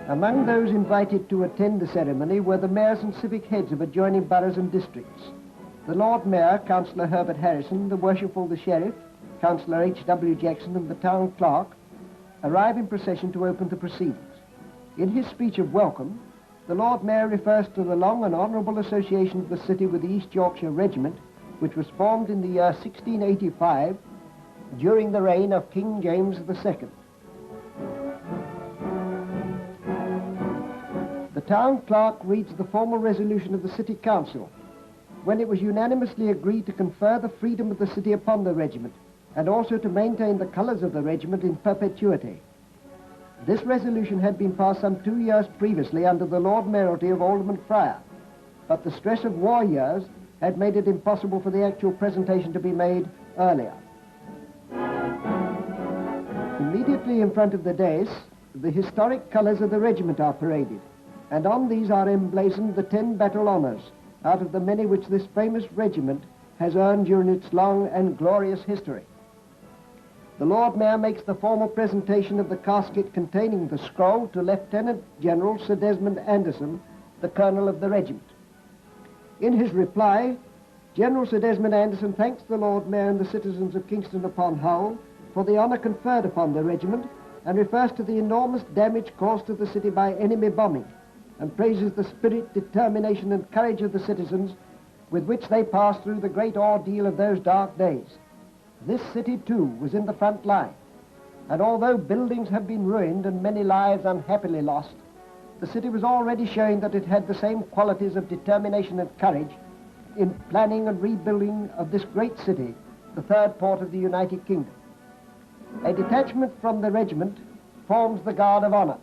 Among those invited to attend the ceremony were the mayors and civic heads of adjoining boroughs and districts. The Lord Mayor, Councillor Herbert Harrison, the Worshipful the Sheriff, Councillor H.W. Jackson and the Town Clerk arrive in procession to open the proceedings. In his speech of welcome, the Lord Mayor refers to the long and honourable association of the city with the East Yorkshire Regiment, which was formed in the year 1685 during the reign of King James II. The Town Clerk reads the formal resolution of the City Council, when it was unanimously agreed to confer the freedom of the city upon the regiment, and also to maintain the colours of the regiment in perpetuity. This resolution had been passed some 2 years previously under the Lord Mayoralty of Alderman Fryer, but the stress of war years had made it impossible for the actual presentation to be made earlier. Immediately in front of the dais, the historic colours of the regiment are paraded, and on these are emblazoned the 10 battle honours, out of the many which this famous regiment has earned during its long and glorious history. The Lord Mayor makes the formal presentation of the casket containing the scroll to Lieutenant General Sir Desmond Anderson, the Colonel of the regiment. In his reply, General Sir Desmond Anderson thanks the Lord Mayor and the citizens of Kingston upon Hull for the honour conferred upon the regiment, and refers to the enormous damage caused to the city by enemy bombing, and praises the spirit, determination and courage of the citizens with which they passed through the great ordeal of those dark days. This city too was in the front line, and although buildings have been ruined and many lives unhappily lost, the city was already showing that it had the same qualities of determination and courage in planning and rebuilding of this great city, the third port of the United Kingdom. A detachment from the regiment forms the Guard of Honour.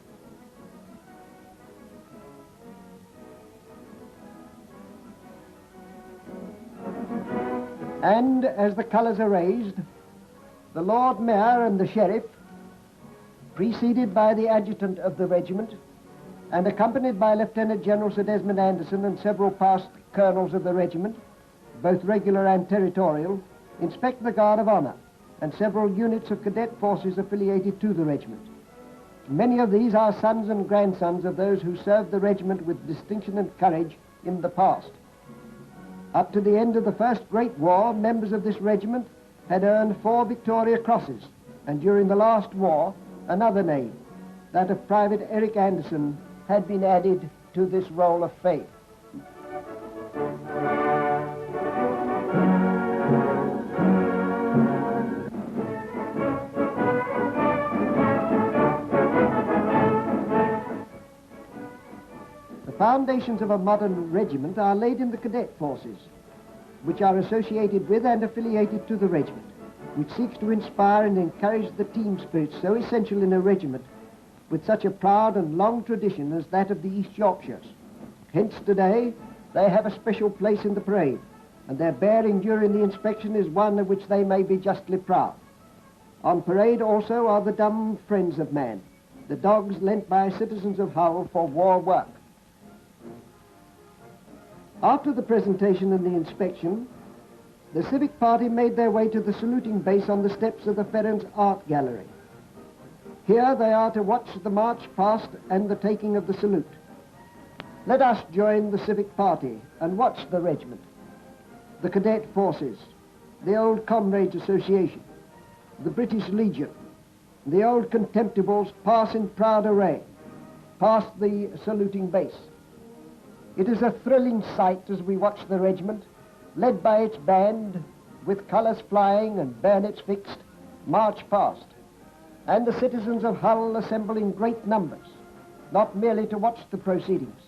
And as the colours are raised, the Lord Mayor and the Sheriff, preceded by the adjutant of the regiment, and accompanied by Lieutenant General Sir Desmond Anderson and several past colonels of the regiment, both regular and territorial, inspect the Guard of Honour and several units of cadet forces affiliated to the regiment. Many of these are sons and grandsons of those who served the regiment with distinction and courage in the past. Up to the end of the First Great War, members of this regiment had earned 4 Victoria Crosses, and during the last war, another name, that of Private Eric Anderson, had been added to this roll of fame. The foundations of a modern regiment are laid in the cadet forces, which are associated with and affiliated to the regiment, which seeks to inspire and encourage the team spirit so essential in a regiment with such a proud and long tradition as that of the East Yorkshires. Hence today they have a special place in the parade, and their bearing during the inspection is one of which they may be justly proud. On parade also are the dumb friends of man, the dogs lent by citizens of Hull for war work. After the presentation and the inspection, the civic party made their way to the saluting base on the steps of the Ferrens Art Gallery. Here they are to watch the march past and the taking of the salute. Let us join the civic party and watch the regiment, the cadet forces, the old Comrades Association, the British Legion, the old Contemptibles pass in proud array, past the saluting base. It is a thrilling sight as we watch the regiment, led by its band, with colours flying and bayonets fixed, march past, and the citizens of Hull assemble in great numbers, not merely to watch the proceedings,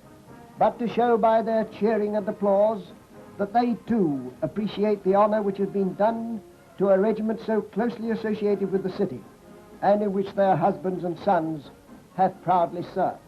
but to show by their cheering and applause that they too appreciate the honour which has been done to a regiment so closely associated with the city, and in which their husbands and sons have proudly served.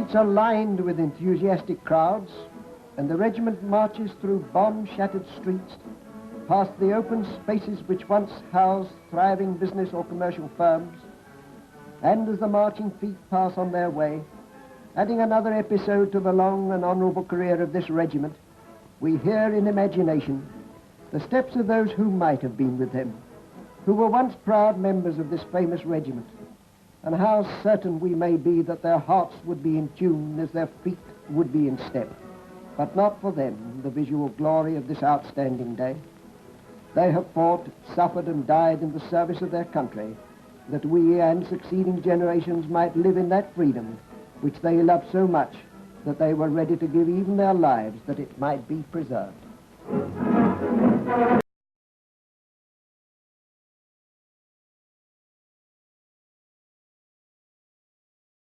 streets are lined with enthusiastic crowds, and the regiment marches through bomb-shattered streets, past the open spaces which once housed thriving business or commercial firms, and as the marching feet pass on their way, adding another episode to the long and honourable career of this regiment, we hear in imagination the steps of those who might have been with them, who were once proud members of this famous regiment, and how certain we may be that their hearts would be in tune as their feet would be in step, but not for them the visual glory of this outstanding day. They have fought, suffered and died in the service of their country, that we and succeeding generations might live in that freedom which they loved so much that they were ready to give even their lives that it might be preserved.